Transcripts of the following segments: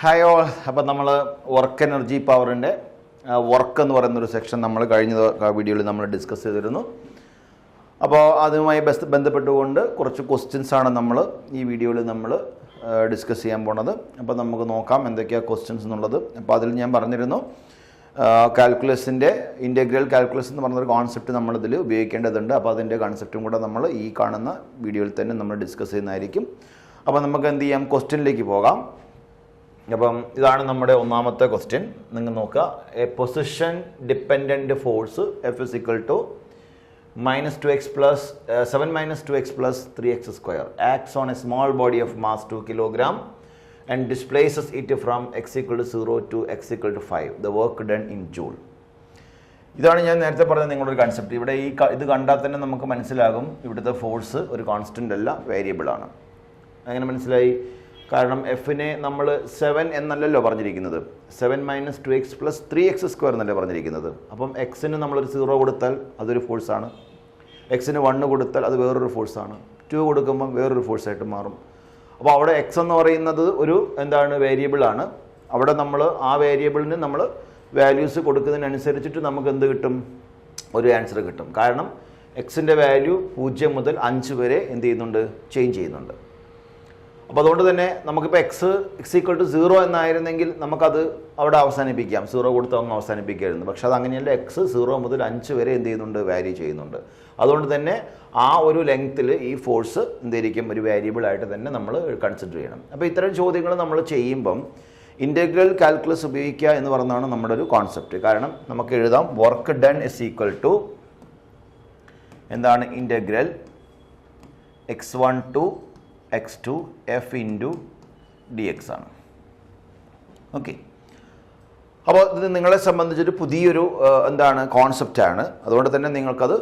Hi all. അപ്പോൾ നമ്മൾ work energy പവറിൻ്റെ work എന്ന് പറയുന്നൊരു സെക്ഷൻ നമ്മൾ കഴിഞ്ഞ വീഡിയോയിൽ നമ്മൾ ഡിസ്കസ് ചെയ്തിരുന്നു. അപ്പോൾ അതുമായി ബന്ധപ്പെട്ടുകൊണ്ട് കുറച്ച് ക്വസ്റ്റ്യൻസാണ് നമ്മൾ ഈ വീഡിയോയിൽ നമ്മൾ ഡിസ്കസ് ചെയ്യാൻ പോണത്. അപ്പോൾ നമുക്ക് നോക്കാം എന്തൊക്കെയാണ് ക്വസ്റ്റ്യൻസ് എന്നുള്ളത്. അപ്പോൾ അതിൽ ഞാൻ പറഞ്ഞിരുന്നു കാൽക്കുലസിൻ്റെ ഇൻ്റഗ്രൽ കാൽക്കുലസ് എന്ന് പറഞ്ഞൊരു കോൺസെപ്റ്റ് നമ്മളിതിൽ ഉപയോഗിക്കേണ്ടതുണ്ട്. അപ്പോൾ അതിൻ്റെ കോൺസെപ്റ്റും കൂടെ നമ്മൾ ഈ കാണുന്ന വീഡിയോയിൽ തന്നെ നമ്മൾ ഡിസ്കസ് ചെയ്യുന്നതായിരിക്കും. അപ്പോൾ നമുക്ക് എന്ത് ചെയ്യാം, ക്വസ്റ്റ്യനിലേക്ക് പോകാം. അപ്പം ഇതാണ് നമ്മുടെ ഒന്നാമത്തെ ക്വസ്റ്റ്യൻ. നിങ്ങൾ നോക്കുക, a position dependent force F is equal to -7 - 2x + 3x square acts on a small body of mass 2 kg and displaces it from x = 0 to x = 5. The work done in joule. ഇതാണ് ഞാൻ നേരത്തെ പറഞ്ഞ നിങ്ങളുടെ ഒരു concept. ഇവിടെ ഇത് കണ്ടാൽ തന്നെ നമുക്ക് മനസ്സിലാകും ഇവിടുത്തെ ഫോഴ്സ് ഒരു കോൺസ്റ്റൻ്റ് അല്ല, വേരിയബിൾ ആണ്. അങ്ങനെ മനസ്സിലായി. കാരണം എഫിനെ നമ്മൾ 7 എന്നല്ലല്ലോ പറഞ്ഞിരിക്കുന്നത്, 7 - 2x + 3x square എന്നല്ലേ പറഞ്ഞിരിക്കുന്നത്. അപ്പം എക്സിന് നമ്മളൊരു 0 കൊടുത്താൽ അതൊരു ഫോഴ്സാണ്, എക്സിന് 1 കൊടുത്താൽ അത് വേറൊരു ഫോഴ്സാണ്, 2 കൊടുക്കുമ്പം വേറൊരു ഫോഴ്സായിട്ട് മാറും. അപ്പോൾ അവിടെ എക്സ് എന്ന് പറയുന്നത് ഒരു വേരിയബിൾ ആണ്. അവിടെ നമ്മൾ ആ വേരിയബിളിന് നമ്മൾ വാല്യൂസ് കൊടുക്കുന്നതിനനുസരിച്ചിട്ട് നമുക്ക് എന്ത് കിട്ടും, ഒരു ആൻസർ കിട്ടും. കാരണം എക്സിൻ്റെ വാല്യൂ 0 മുതൽ 5 വരെ എന്ത് ചെയ്യുന്നുണ്ട്, ചേഞ്ച് ചെയ്യുന്നുണ്ട്. അപ്പോൾ അതുകൊണ്ട് തന്നെ നമുക്കിപ്പോൾ എക്സ് = 0 എന്നായിരുന്നെങ്കിൽ നമുക്കത് അവിടെ അവസാനിപ്പിക്കാം, 0 കൊടുത്ത് അങ്ങ് അവസാനിപ്പിക്കായിരുന്നു. പക്ഷെ അത് അങ്ങനെയല്ല, എക്സ് 0 മുതൽ 5 വരെ എന്ത് ചെയ്യുന്നുണ്ട്, വാരി ചെയ്യുന്നുണ്ട്. അതുകൊണ്ട് തന്നെ ആ ഒരു ലെങ്ത്തിൽ ഈ ഫോഴ്സ് എന്തായിരിക്കും, ഒരു വേരിയബിൾ ആയിട്ട് തന്നെ നമ്മൾ കൺസിഡർ ചെയ്യണം. അപ്പോൾ ഇത്തരം ചോദ്യങ്ങൾ നമ്മൾ ചെയ്യുമ്പം ഇൻ്റഗ്രൽ കാൽക്കുലസ് ഉപയോഗിക്കുക എന്ന് പറഞ്ഞതാണ് നമ്മുടെ ഒരു കോൺസെപ്റ്റ്. കാരണം നമുക്ക് എഴുതാം work done is equal to എന്താണ്, integral x1 to x2 f × dx ആണ്. ഓക്കെ, അപ്പോൾ ഇത് നിങ്ങളെ സംബന്ധിച്ചൊരു പുതിയൊരു കോൺസെപ്റ്റാണ്. അതുകൊണ്ട് തന്നെ നിങ്ങൾക്കത്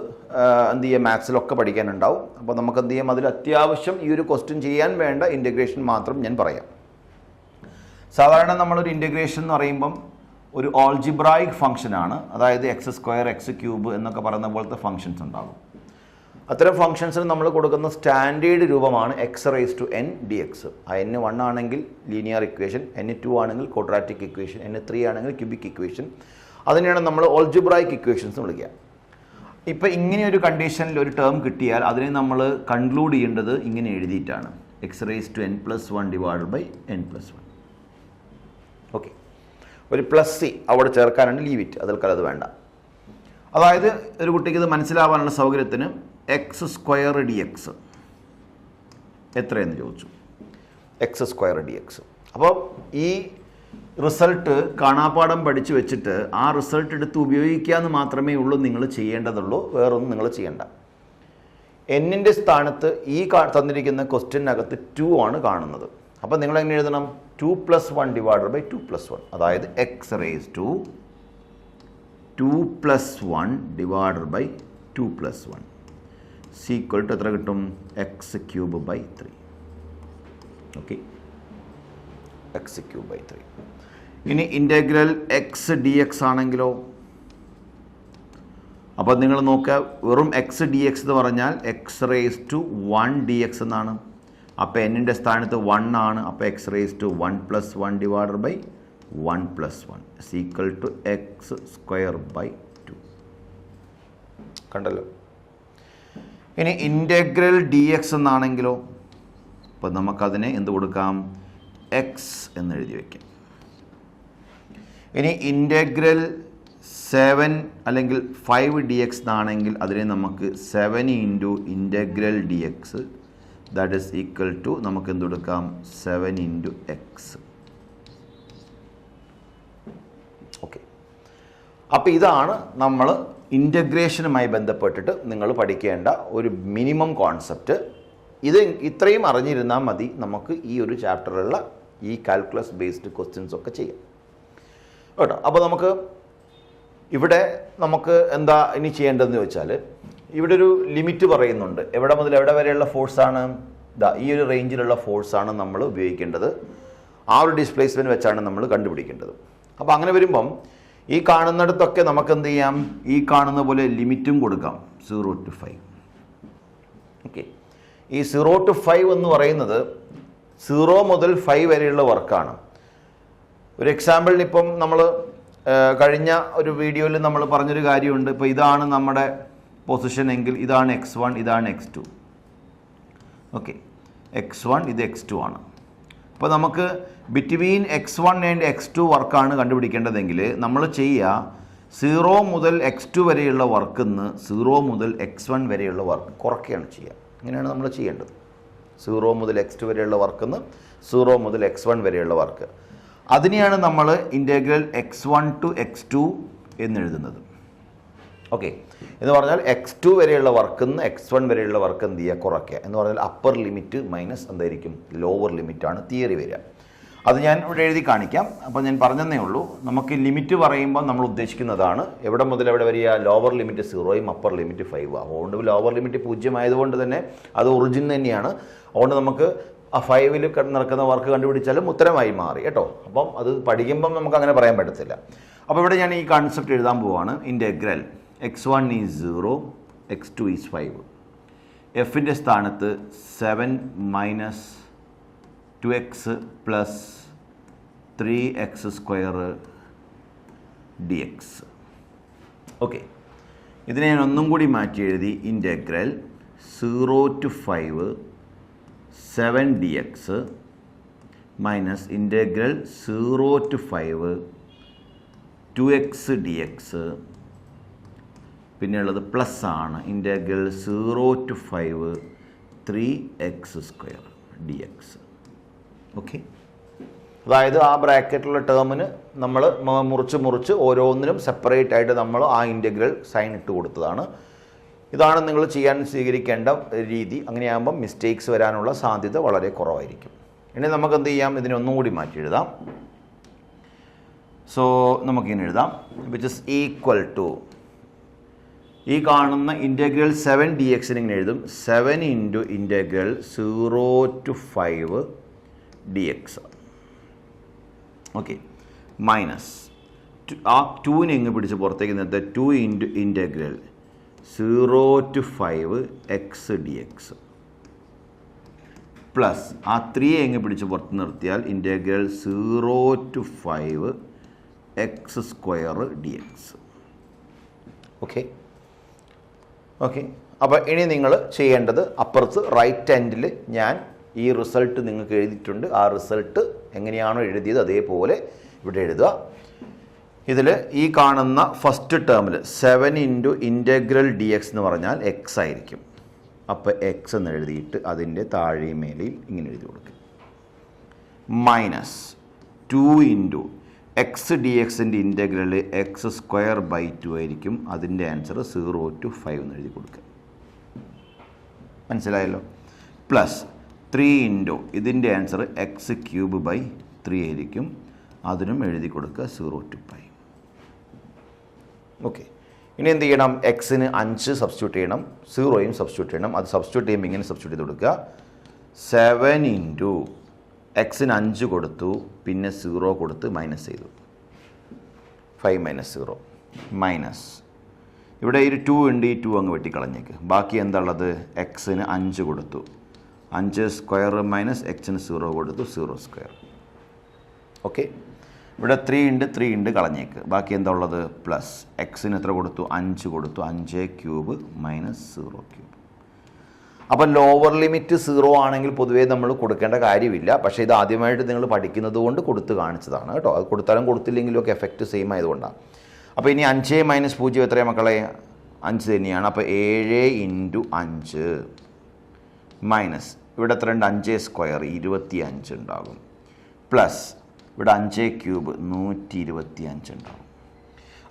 എന്ത് ചെയ്യാം, മാത്സിലൊക്കെ പഠിക്കാനുണ്ടാവും. അപ്പോൾ നമുക്ക് എന്ത് ചെയ്യാം, അതിൽ അത്യാവശ്യം ഈ ഒരു ക്വസ്റ്റ്യൻ ചെയ്യാൻ വേണ്ട ഇൻ്റഗ്രേഷൻ മാത്രം ഞാൻ പറയാം. സാധാരണ നമ്മളൊരു ഇൻ്റഗ്രേഷൻ എന്ന് പറയുമ്പം ഒരു ഓൾജിബ്രായിക് ഫംഗ്ഷനാണ്. അതായത് x² x³ എന്നൊക്കെ പറയുന്ന പോലത്തെ ഫംഗ്ഷൻസ് ഉണ്ടാകും. അത്തരം ഫംഗ്ഷൻസിന് നമ്മൾ കൊടുക്കുന്ന സ്റ്റാൻഡേർഡ് രൂപമാണ് x⁻n dx. ആ n1 ആണെങ്കിൽ ലീനിയർ ഇക്വേഷൻ, n2 ആണെങ്കിൽ ക്വാഡ്രാറ്റിക് ഇക്വേഷൻ, n3 ആണെങ്കിൽ ക്യൂബിക് ഇക്വേഷൻ. അതിനെയാണ് നമ്മൾ ഓൾജിബ്രായിക് ഇക്വേഷൻസ് വിളിക്കുക. ഇപ്പോൾ ഇങ്ങനെ ഒരു കണ്ടീഷനിൽ ഒരു ടേം കിട്ടിയാൽ അതിനെ നമ്മൾ കൺക്ലൂഡ് ചെയ്യേണ്ടത് ഇങ്ങനെ എഴുതിയിട്ടാണ്, x⁻n+1 / n+1. ഓക്കെ, ഒരു +c അവിടെ ചേർക്കാനാണ്, ലീവ് ഇറ്റ്, അതിൽക്കാലം അത് വേണ്ട. അതായത് ഒരു കുട്ടിക്ക് ഇത് മനസ്സിലാവാനുള്ള സൗകര്യത്തിന് x² dx എത്രയെന്ന് ചോദിച്ചു, x² dx. അപ്പോൾ ഈ റിസൾട്ട് കാണാപ്പാഠം പഠിച്ചു വെച്ചിട്ട് ആ റിസൾട്ട് എടുത്ത് ഉപയോഗിക്കാമെന്ന് മാത്രമേ ഉള്ളൂ നിങ്ങൾ ചെയ്യേണ്ടതുള്ളൂ, വേറൊന്നും നിങ്ങൾ ചെയ്യേണ്ട. എന്നിൻ്റെ സ്ഥാനത്ത് ഈ തന്നിരിക്കുന്ന ക്വസ്റ്റ്യനകത്ത് 2 ആണ് കാണുന്നത്. അപ്പോൾ നിങ്ങൾ എങ്ങനെ എഴുതണം, 2 + 1 / 2 + 1. അതായത് x⁻2 2 + 1 / 2 + 1 = എത്ര കിട്ടും, x³ / 3. Okay, x³ / 3. ഇനി ഇൻ്റഗ്രൽ x dx ആണെങ്കിലോ, അപ്പോൾ നിങ്ങൾ നോക്കുക, വെറും x dx എന്ന് പറഞ്ഞാൽ x⁻1 dx എന്നാണ്. അപ്പോൾ എന്നിൻ്റെ സ്ഥാനത്ത് 1 ആണ്. അപ്പോൾ x⁻1 + 1 / 1 + 1 = x² / 2. കണ്ടല്ലോ. ഇനി ഇൻ്റഗ്രൽ dx എന്നാണെങ്കിലോ, അപ്പോൾ നമുക്കതിനെ എന്ത് കൊടുക്കാം, x എന്നെഴുതി വയ്ക്കാം. ഇനി ഇൻ്റഗ്രൽ 7 അല്ലെങ്കിൽ 5 dx എന്നാണെങ്കിൽ അതിനെ നമുക്ക് 7 × ഇൻ്റഗ്രൽ dx = നമുക്ക് എന്ത് കൊടുക്കാം, 7 × x. ഓക്കെ, അപ്പോൾ ഇതാണ് നമ്മൾ ഇൻ്റഗ്രേഷനുമായി ബന്ധപ്പെട്ടിട്ട് നിങ്ങൾ പഠിക്കേണ്ട ഒരു മിനിമം കോൺസെപ്റ്റ്. ഇത്രയും അറിഞ്ഞിരുന്നാൽ മതി നമുക്ക് ഈ ഒരു ചാപ്റ്ററിലുള്ള ഈ കാൽക്കുലസ് ബേസ്ഡ് ക്വസ്റ്റ്യൻസ് ഒക്കെ ചെയ്യാം കേട്ടോ. അപ്പോൾ ഇവിടെ നമുക്ക് എന്താ ഇനി ചെയ്യേണ്ടതെന്ന് ചോദിച്ചാൽ, ഇവിടെ ഒരു ലിമിറ്റ് പറയുന്നുണ്ട്. എവിടെ മുതൽ എവിടെ വരെയുള്ള ഫോഴ്സാണ്, ഈ ഒരു റേഞ്ചിലുള്ള ഫോഴ്സാണ് നമ്മൾ ഉപയോഗിക്കേണ്ടത്. ആ ഒരു ഡിസ്പ്ലേസ്മെൻറ്റ് വെച്ചാണ് നമ്മൾ കണ്ടുപിടിക്കേണ്ടത്. അപ്പോൾ അങ്ങനെ വരുമ്പം ഈ കാണുന്നിടത്തൊക്കെ നമുക്ക് എന്ത് ചെയ്യാം, ഈ കാണുന്ന പോലെ ലിമിറ്റും കൊടുക്കാം, 0 to 5. ഓക്കെ, ഈ 0 to 5 എന്ന് പറയുന്നത് 0 മുതൽ 5 വരെയുള്ള വർക്കാണ്. ഒരു എക്സാമ്പിളിന് ഇപ്പം നമ്മൾ കഴിഞ്ഞ ഒരു വീഡിയോയിൽ നമ്മൾ പറഞ്ഞൊരു കാര്യമുണ്ട്. ഇപ്പോൾ ഇതാണ് നമ്മുടെ പൊസിഷൻ എങ്കിൽ ഇതാണ് x1, ഇതാണ് x2. ഓക്കെ, x1 ഇത് x2 ആണ്. അപ്പോൾ നമുക്ക് ബിറ്റ്വീൻ x1 ആൻഡ് x2 വർക്കാണ് കണ്ടുപിടിക്കേണ്ടതെങ്കിൽ നമ്മൾ ചെയ്യുക 0 മുതൽ x2 വരെയുള്ള വർക്കിൽ നിന്ന് 0 മുതൽ x1 വരെയുള്ള വർക്ക് കുറയ്ക്കുകയാണ് ചെയ്യുക. ഇങ്ങനെയാണ് നമ്മൾ ചെയ്യേണ്ടത്. 0 മുതൽ x2 വരെയുള്ള വർക്കിൽ നിന്ന് 0 മുതൽ x1 വരെയുള്ള വർക്ക്, അതിനെയാണ് നമ്മൾ integral x1 to x2 എന്നെഴുതുന്നത്. Okay, എന്ന് പറഞ്ഞാൽ x2 വരെയുള്ള വർക്കിൽ നിന്ന് x1 വരെയുള്ള വർക്ക് എന്ത് ചെയ്യുക, കുറയ്ക്കുക. എന്ന് പറഞ്ഞാൽ അപ്പർ ലിമിറ്റ് മൈനസ് എന്തായിരിക്കും, ലോവർ ലിമിറ്റാണ് തിയറി വരിക. അത് ഞാൻ ഇവിടെ എഴുതി കാണിക്കാം. അപ്പോൾ ഞാൻ പറഞ്ഞതേ ഉള്ളൂ, നമുക്ക് ലിമിറ്റ് പറയുമ്പോൾ നമ്മൾ ഉദ്ദേശിക്കുന്നതാണ് എവിടെ മുതൽ എവിടെ വരിക, ലോവർ ലിമിറ്റ് 0യും അപ്പർ ലിമിറ്റ് 5. അതുകൊണ്ട് ലോവർ ലിമിറ്റ് 0 ആയതുകൊണ്ട് തന്നെ അത് ഒറിജിൻ തന്നെയാണ്. അതുകൊണ്ട് നമുക്ക് ആ 5ൽ നടക്കുന്ന വർക്ക് കണ്ടുപിടിച്ചാലും ഉത്തരമായി മാറി കേട്ടോ. അപ്പം അത് പഠിക്കുമ്പം നമുക്ക് അങ്ങനെ പറയാൻ പറ്റത്തില്ല. അപ്പോൾ ഇവിടെ ഞാൻ ഈ കൺസെപ്റ്റ് എഴുതാൻ പോവാണ്. Integral x1 is 0, x2 is 5. എഫിൻ്റെ സ്ഥാനത്ത് 7 minus 2x plus 3x² dx. Okay, ഇതിനെ ഞാൻ ഒന്നും കൂടി മാറ്റി എഴുതി. Integral 0 to 5 7 dx minus integral 0 to 5 2x dx, പിന്നെയുള്ളത് പ്ലസ് ആണ് integral 0 to 5 3x² dx. Okay, അതായത് ആ ബ്രാക്കറ്റിലുള്ള ടേമിന് നമ്മൾ മുറിച്ച് ഓരോന്നിനും സെപ്പറേറ്റ് ആയിട്ട് നമ്മൾ ആ ഇൻ്റഗ്രൽ സൈൻ ഇട്ട് കൊടുത്തതാണ്. ഇതാണ് നിങ്ങൾ ചെയ്യാൻ സ്വീകരിക്കേണ്ട രീതി. അങ്ങനെയാകുമ്പം മിസ്റ്റേക്സ് വരാനുള്ള സാധ്യത വളരെ കുറവായിരിക്കും. ഇനി നമുക്ക് എന്ത് ചെയ്യാം, ഇതിനെ ഒന്നും കൂടി മാറ്റി എഴുതാം. സോ നമുക്കിങ്ങനെ എഴുതാം, വിച്ച് ഇസ് ഈക്വൽ ടു ഈ കാണുന്ന ഇൻ്റഗ്രൽ 7 dx ഇങ്ങനെ എഴുതും. 7 into integral 0 to 5 dx. Okay, minus ആ 2നെ ഇങ്ങ് പിടിച്ച് പുറത്തേക്ക് നിർത്തുക. 2 into integral 0 to 5 x dx plus ആ 3യെ ഇങ്ങ് പിടിച്ച് പുറത്ത് നിർത്തിയാൽ integral 0 to 5 x² dx. Okay okay, അപ്പോൾ ഇനി നിങ്ങൾ ചെയ്യേണ്ടത് അപ്പുറത്ത് റൈറ്റ് ഹാൻഡിൽ ഞാൻ ഈ റിസൾട്ട് നിങ്ങൾക്ക് എഴുതിയിട്ടുണ്ട്. ആ റിസൾട്ട് എങ്ങനെയാണോ എഴുതിയത് അതേപോലെ ഇവിടെ എഴുതുക. ഇതിൽ ഈ കാണുന്ന ഫസ്റ്റ് ടേമിൽ 7 ഇൻറ്റു ഇൻ്റഗ്രൽ ഡി എക്സ് എന്ന് പറഞ്ഞാൽ എക്സ് ആയിരിക്കും. അപ്പോൾ എക്സ് എന്ന് എഴുതിയിട്ട് അതിൻ്റെ താഴെയും മേലെയും ഇങ്ങനെ എഴുതി കൊടുക്കുക. മൈനസ് 2 ഇൻറ്റു എക്സ് ഡി എക്സിൻ്റെ ഇൻ്റഗ്രൽ x² 2 ആയിരിക്കും. അതിൻ്റെ ആൻസർ 0 to 5 എന്ന് എഴുതി കൊടുക്കുക. മനസ്സിലായല്ലോ? പ്ലസ് 3 ഇൻറ്റു ഇതിൻ്റെ ആൻസർ x³ 3 ആയിരിക്കും. അതിനും എഴുതി കൊടുക്കുക 0 to 5. ഓക്കെ, ഇനി എന്ത് ചെയ്യണം, എക്സിന് 5 സബ്സ്റ്റിറ്റ്യൂട്ട് ചെയ്യണം, 0യും സബ്സ്റ്റിറ്റ്യൂട്ട് ചെയ്യണം. അത് സബ്സ്റ്റിറ്റ്യൂട്ട് ചെയ്യുമ്പോൾ ഇങ്ങനെ സബ്സ്റ്റിറ്റ്യൂട്ട് ചെയ്ത് കൊടുക്കുക. 7 ഇൻറ്റു എക്സിന് 5 കൊടുത്തു, പിന്നെ 0 കൊടുത്ത് മൈനസ് ചെയ്തു. 5 മൈനസ് 0 മൈനസ് ഇവിടെ ഒരു 2 ഉണ്ട്, ഈ 2 അങ്ങ് വെട്ടിക്കളഞ്ഞേക്ക്. ബാക്കി എന്താ ഉള്ളത്, എക്സിന് 5 കൊടുത്തു, 5² മൈനസ് എക്സിന് 0 കൊടുത്തു, 0². ഓക്കെ, ഇവിടെ 3 ഉണ്ട് കളഞ്ഞേക്ക്. ബാക്കി എന്താ ഉള്ളത്, പ്ലസ് എക്സിന് എത്ര കൊടുത്തു, 5 കൊടുത്തു, 5³ മൈനസ് 0³. അപ്പം ലോവർ ലിമിറ്റ് 0 ആണെങ്കിൽ പൊതുവേ നമ്മൾ കൊടുക്കേണ്ട കാര്യമില്ല. പക്ഷേ ഇത് ആദ്യമായിട്ട് നിങ്ങൾ പഠിക്കുന്നത് കൊണ്ട് കൊടുത്ത് കാണിച്ചതാണ് കേട്ടോ. അത് കൊടുത്താലും കൊടുത്തില്ലെങ്കിലും ഒക്കെ എഫക്റ്റ് സെയിം ആയതുകൊണ്ടാണ്. അപ്പോൾ ഇനി 5 മൈനസ് 0 എത്രയാണ് മക്കളെ, 5 തന്നെയാണ്. അപ്പോൾ 7 ഇൻറ്റു 5 മൈനസ് ഇവിടെ എത്ര ഉണ്ട്, 5² 25 ഉണ്ടാകും. പ്ലസ് ഇവിടെ 5³ 125 ഉണ്ടാകും.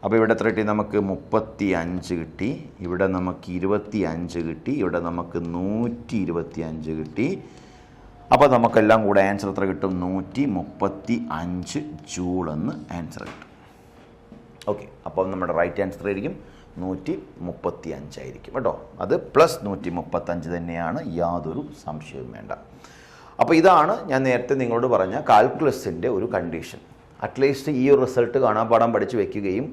അപ്പോൾ ഇവിടെ എത്ര കിട്ടി, നമുക്ക് 35 കിട്ടി. ഇവിടെ നമുക്ക് 25 കിട്ടി. ഇവിടെ നമുക്ക് 125 കിട്ടി. അപ്പോൾ നമുക്കെല്ലാം കൂടെ ആൻസർ എത്ര കിട്ടും, 135 ജൂൾ എന്ന് ആൻസർ കിട്ടും. ഓക്കെ, അപ്പം നമ്മുടെ റൈറ്റ് ആൻസർ ആയിരിക്കും 135 ആയിരിക്കും കേട്ടോ. അത് പ്ലസ് 135 തന്നെയാണ്, യാതൊരു സംശയവും വേണ്ട. അപ്പോൾ ഇതാണ് ഞാൻ നേരത്തെ നിങ്ങളോട് പറഞ്ഞ കാൽക്കുലസിൻ്റെ ഒരു കണ്ടീഷൻ. അറ്റ്ലീസ്റ്റ് ഈ റിസൾട്ട് കാണാപ്പാഠം പഠിച്ച് വെക്കുകയും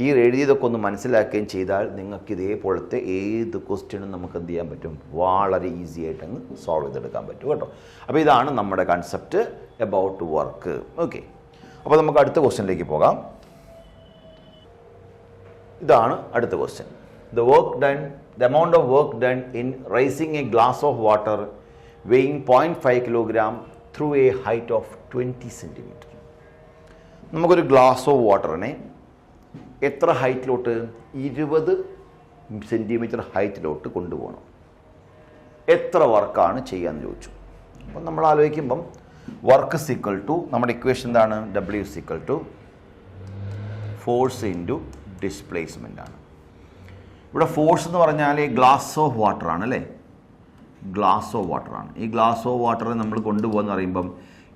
ഈ എഴുതിയതൊക്കെ ഒന്ന് മനസ്സിലാക്കുകയും ചെയ്താൽ നിങ്ങൾക്ക് ഇതേപോലത്തെ ഏത് ക്വസ്റ്റ്യനും നമുക്ക് എന്ത് ചെയ്യാൻ പറ്റും, വളരെ ഈസി ആയിട്ട് അങ്ങ് സോൾവ് ചെയ്തെടുക്കാൻ പറ്റും കേട്ടോ. അപ്പോൾ ഇതാണ് നമ്മുടെ കൺസെപ്റ്റ് എബൌട്ട് വർക്ക്. ഓക്കെ, അപ്പോൾ നമുക്ക് അടുത്ത ക്വസ്റ്റ്യനിലേക്ക് പോകാം. ഇതാണ് അടുത്ത question. The amount of work done in raising a glass of water weighing 0.5 kilogram through a height of 20 centimeter. നമുക്കൊരു ഗ്ലാസ് ഓഫ് വാട്ടറിനെ എത്ര ഹൈറ്റിലോട്ട് 20 സെൻറ്റിമീറ്റർ ഹൈറ്റിലോട്ട് കൊണ്ടുപോകണം, എത്ര വർക്കാണ് ചെയ്യാന്ന് ചോദിച്ചു. അപ്പം നമ്മൾ ആലോചിക്കുമ്പം വർക്ക് ഇസ് ഈക്വൽ ടു, നമ്മുടെ ഇക്വേഷൻ എന്താണ്, W is equal to force into displacement ആണ്. ഇവിടെ ഫോഴ്സ് എന്ന് പറഞ്ഞാൽ ഈ ഗ്ലാസ് ഓഫ് വാട്ടർ ആണ് അല്ലേ, ഗ്ലാസ് ഓഫ് വാട്ടർ ആണ്. ഈ ഗ്ലാസ് ഓഫ് വാട്ടർ നമ്മൾ കൊണ്ടുപോകുന്ന പറയുമ്പം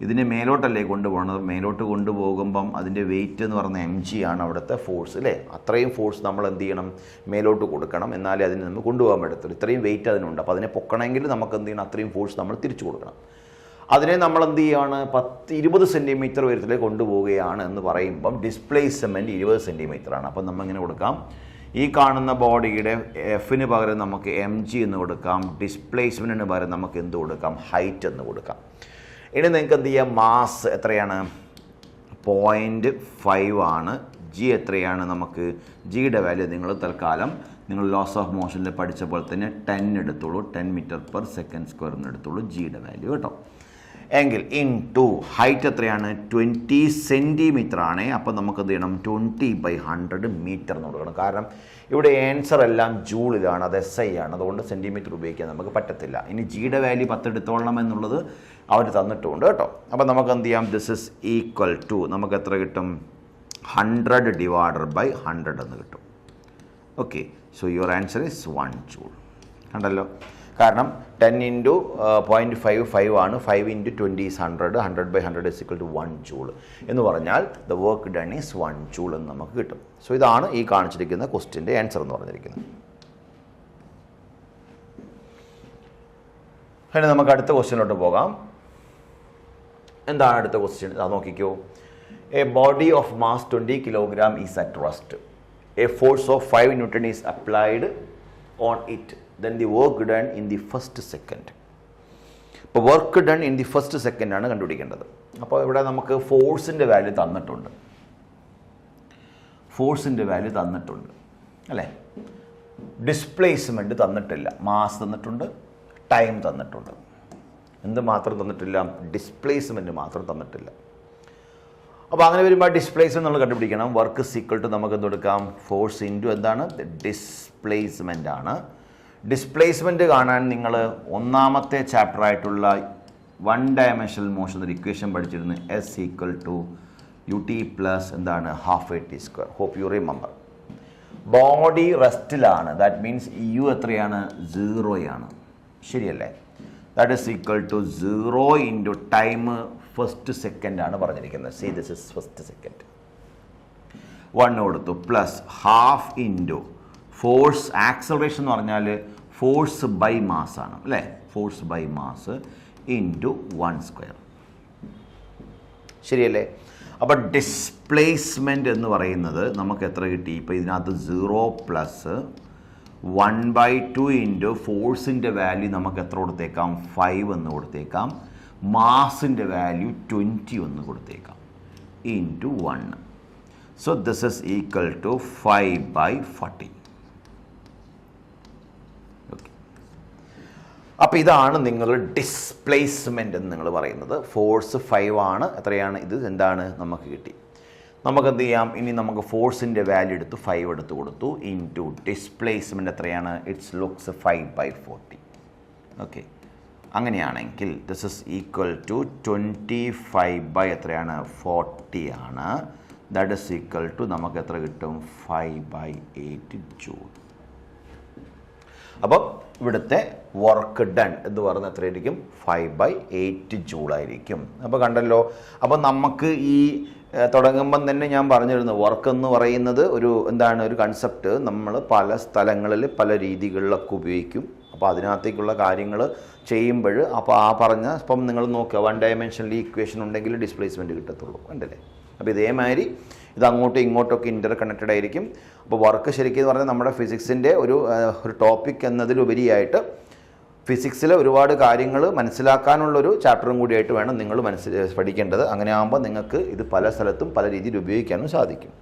ഇതിനെ മേലോട്ടല്ലേ കൊണ്ടുപോകണത്, മേലോട്ട് കൊണ്ടുപോകുമ്പം അതിൻ്റെ വെയിറ്റ് എന്ന് പറയുന്ന mg ആണ് അവിടുത്തെ ഫോഴ്സ് അല്ലേ. അത്രയും ഫോഴ്സ് നമ്മൾ എന്ത് ചെയ്യണം, മേലോട്ട് കൊടുക്കണം, എന്നാലേ അതിനെ നമുക്ക് കൊണ്ടുപോകാൻ പറ്റത്തുള്ളൂ. ഇത്രയും വെയിറ്റ് അതിനുണ്ട്. അപ്പോൾ അതിനെ പൊക്കണമെങ്കിൽ നമുക്ക് എന്ത് ചെയ്യണം, അത്രയും ഫോഴ്സ് നമ്മൾ തിരിച്ചു കൊടുക്കണം. അതിനെ നമ്മൾ എന്ത് ചെയ്യുകയാണ്, 10-20 സെൻറ്റിമീറ്റർ ഉയരത്തിലേക്ക് കൊണ്ടുപോവുകയാണ് എന്ന് പറയുമ്പം ഡിസ്പ്ലേസ്മെൻറ്റ് 20 സെൻറ്റിമീറ്റർ ആണ്. അപ്പം നമ്മൾ ഇങ്ങനെ കൊടുക്കാം, ഈ കാണുന്ന ബോഡിയുടെ എഫിന് പകരം നമുക്ക് mg എന്ന് കൊടുക്കാം, ഡിസ്പ്ലേസ്മെൻറ്റിന് പകരം നമുക്ക് എന്ത് കൊടുക്കാം, ഹൈറ്റ് എന്ന് കൊടുക്കാം. ഇനി നിങ്ങൾക്ക് എന്ത് ചെയ്യാം, മാസ് എത്രയാണ്, 0.5 ആണ്. ജി എത്രയാണ്, നമുക്ക് ജിയുടെ വാല്യൂ നിങ്ങൾ തൽക്കാലം നിങ്ങൾ ലോസ് ഓഫ് മോഷനിൽ പഠിച്ച പോലെ തന്നെ 10 എടുത്തോളൂ, 10 m/s² എന്ന് എടുത്തോളൂ ജിയുടെ വാല്യൂ കേട്ടോ. എങ്കിൽ ഇൻ ടു ഹൈറ്റ് എത്രയാണ്, 20 സെൻറ്റിമീറ്റർ ആണ്. അപ്പോൾ നമുക്ക് എന്ത് ചെയ്യണം, 20/100 മീറ്റർ എന്ന് കൊടുക്കണം. കാരണം ഇവിടെ ആൻസർ എല്ലാം ജൂളിലാണ്, അത് SI ആണ്, അതുകൊണ്ട് സെൻറ്റിമീറ്റർ ഉപയോഗിക്കാൻ നമുക്ക് പറ്റത്തില്ല. ഇനി ജിയുടെ വാല്യൂ 10 എടുത്തോളണം എന്നുള്ളത് അവർ തന്നിട്ടുണ്ട് കേട്ടോ. അപ്പോൾ നമുക്ക് എന്ത് ചെയ്യാം, ദിസ് ഇസ് ഈക്വൽ ടു നമുക്ക് എത്ര കിട്ടും, 100/100 എന്ന് കിട്ടും. Okay, so your answer is 1 joule. കണ്ടല്ലോ, കാരണം 10 × 0.5 5 ആണ്, 5 × 20 is 100, 100/100 is equal to 1 joule എന്ന് പറഞ്ഞാൽ the work done is 1 joule എന്ന് നമുക്ക് കിട്ടും. സോ ഇതാണ് ഈ കാണിച്ചിരിക്കുന്ന ക്വസ്റ്റ്യൻ്റെ ആൻസർ എന്ന് പറഞ്ഞിരിക്കുന്നത്. ഇനി നമുക്ക് അടുത്ത ക്വസ്റ്റ്യനിലോട്ട് പോകാം. എന്താണ് അടുത്ത ക്വസ്റ്റ്യൻ, അത് നോക്കിക്കോ. A body of mass 20 kilogram is at rest. A force of 5 Newton is applied on it. Then the work done in the first second. ഇപ്പോൾ work done in the first second ആണ് കണ്ടുപിടിക്കേണ്ടത്. അപ്പോൾ ഇവിടെ നമുക്ക് ഫോഴ്സിൻ്റെ value തന്നിട്ടുണ്ട്, ഫോഴ്സിൻ്റെ value തന്നിട്ടുണ്ട് അല്ലേ. Displacement തന്നിട്ടില്ല, മാസ് തന്നിട്ടുണ്ട്, ടൈം തന്നിട്ടുണ്ട്. എന്ത് മാത്രം തന്നിട്ടില്ല, ഡിസ്പ്ലേസ്മെൻറ്റ് മാത്രം തന്നിട്ടില്ല. അപ്പോൾ അങ്ങനെ വരുമ്പോൾ ഡിസ്പ്ലേസ്മെൻറ്റ് നമ്മൾ കണ്ടുപിടിക്കണം. വർക്ക് ഇസ് ഈക്വൽ ടു നമുക്ക് എന്ത് കൊടുക്കാം, ഫോഴ്സ് ഇൻറ്റു എന്താണ്, ഡിസ്പ്ലേസ്മെൻ്റ് ആണ്. ഡിസ്പ്ലേസ്മെൻറ്റ് കാണാൻ നിങ്ങൾ ഒന്നാമത്തെ ചാപ്റ്റർ ആയിട്ടുള്ള 1 ഡയമെൻഷണൽ മോഷൻ ഒരു ഇക്വേഷൻ പഠിച്ചിരുന്നു, S equal to ut plus എന്താണ്, ½AT². Hope you remember. Body റെസ്റ്റിലാണ്, ദാറ്റ് മീൻസ് യു എത്രയാണ്, 0 ആണ്, ശരിയല്ലേ. That is equal to 0 into time first second ആണ് പറഞ്ഞിരിക്കുന്നത്. See this is first second. 1 കൊടുത്തു പ്ലസ് ½ ഇൻറ്റു ഫോഴ്സ്. ആക്സലറേഷൻ എന്ന് പറഞ്ഞാൽ ഫോഴ്സ് ബൈ മാസ് ആണ് അല്ലേ, ഫോഴ്സ് ബൈ മാസ് ഇൻറ്റു 1², ശരിയല്ലേ. അപ്പോൾ ഡിസ്പ്ലേസ്മെൻറ്റ് എന്ന് പറയുന്നത് നമുക്ക് എത്ര കിട്ടി, ഇപ്പോൾ ഇതിനകത്ത് 0 പ്ലസ് 1/2 ഇൻറ്റു ഫോഴ്സിൻ്റെ വാല്യൂ നമുക്ക് എത്ര കൊടുത്തേക്കാം, 5 എന്ന് കൊടുത്തേക്കാം. മാസിൻ്റെ വാല്യൂ 20 എന്ന് കൊടുത്തേക്കാം into 1. So this is equal to 5/40. അപ്പോൾ ഇതാണ് നിങ്ങൾ ഡിസ്പ്ലേസ്മെൻ്റ് എന്ന് നിങ്ങൾ പറയുന്നത്. ഫോഴ്സ് 5 ആണ്, എത്രയാണ് ഇത്, എന്താണ് നമുക്ക് കിട്ടി. നമുക്ക് എന്ത് ചെയ്യാം, ഇനി നമുക്ക് ഫോഴ്സിൻ്റെ വാല്യൂ എടുത്ത് 5 എടുത്ത് കൊടുത്തു ഇൻറ്റു ഡിസ്പ്ലേസ്മെൻറ്റ് എത്രയാണ്, ഇറ്റ്സ് ലുക്സ് 5/40. ഓക്കെ, അങ്ങനെയാണെങ്കിൽ ദിസ് ഇസ് ഈക്വൽ ടു 25 എത്രയാണ്, 40 ആണ്. ദാറ്റ് ഇസ് ഈക്വൽ ടു നമുക്ക് എത്ര കിട്ടും, 5/8 ജൂൾ. അപ്പം ഇവിടുത്തെ വർക്ക് ഡൺ എന്ന് പറയുന്നത് എത്രയായിരിക്കും, 5/8 ജൂളായിരിക്കും. അപ്പോൾ കണ്ടല്ലോ. അപ്പോൾ നമുക്ക് ഈ തുടങ്ങുമ്പം തന്നെ ഞാൻ പറഞ്ഞിരുന്നു, വർക്ക് എന്ന് പറയുന്നത് ഒരു എന്താണ്, ഒരു കൺസെപ്റ്റ് നമ്മൾ പല സ്ഥലങ്ങളിൽ പല രീതികളിലൊക്കെ ഉപയോഗിക്കും. അപ്പോൾ അതിനകത്തേക്കുള്ള കാര്യങ്ങൾ ചെയ്യുമ്പോൾ അപ്പോൾ ആ പറഞ്ഞ ഇപ്പം നിങ്ങൾ നോക്കുക, 1 ഡയമെൻഷനിൽ ഇക്വേഷൻ ഉണ്ടെങ്കിൽ ഡിസ്പ്ലേസ്മെൻറ്റ് കിട്ടത്തുള്ളൂ, കണ്ടല്ലേ. അപ്പോൾ ഇതേമാതിരി ഇത് അങ്ങോട്ടും ഇങ്ങോട്ടൊക്കെ ഇൻ്റർ കണക്റ്റഡ് ആയിരിക്കും. അപ്പോൾ വർക്ക് ശരിക്കും എന്ന് പറഞ്ഞാൽ നമ്മുടെ ഫിസിക്സിൻ്റെ ഒരു ടോപ്പിക് എന്നതിലുപരിയായിട്ട് ഫിസിക്സിലെ ഒരുപാട് കാര്യങ്ങൾ മനസ്സിലാക്കാനുള്ളൊരു ചാപ്റ്ററും കൂടിയായിട്ട് വേണം നിങ്ങൾ പഠിക്കേണ്ടത്. അങ്ങനെ ആകുമ്പോൾ നിങ്ങൾക്ക് ഇത് പല സ്ഥലത്തും പല രീതിയിൽ ഉപയോഗിക്കാനും സാധിക്കും.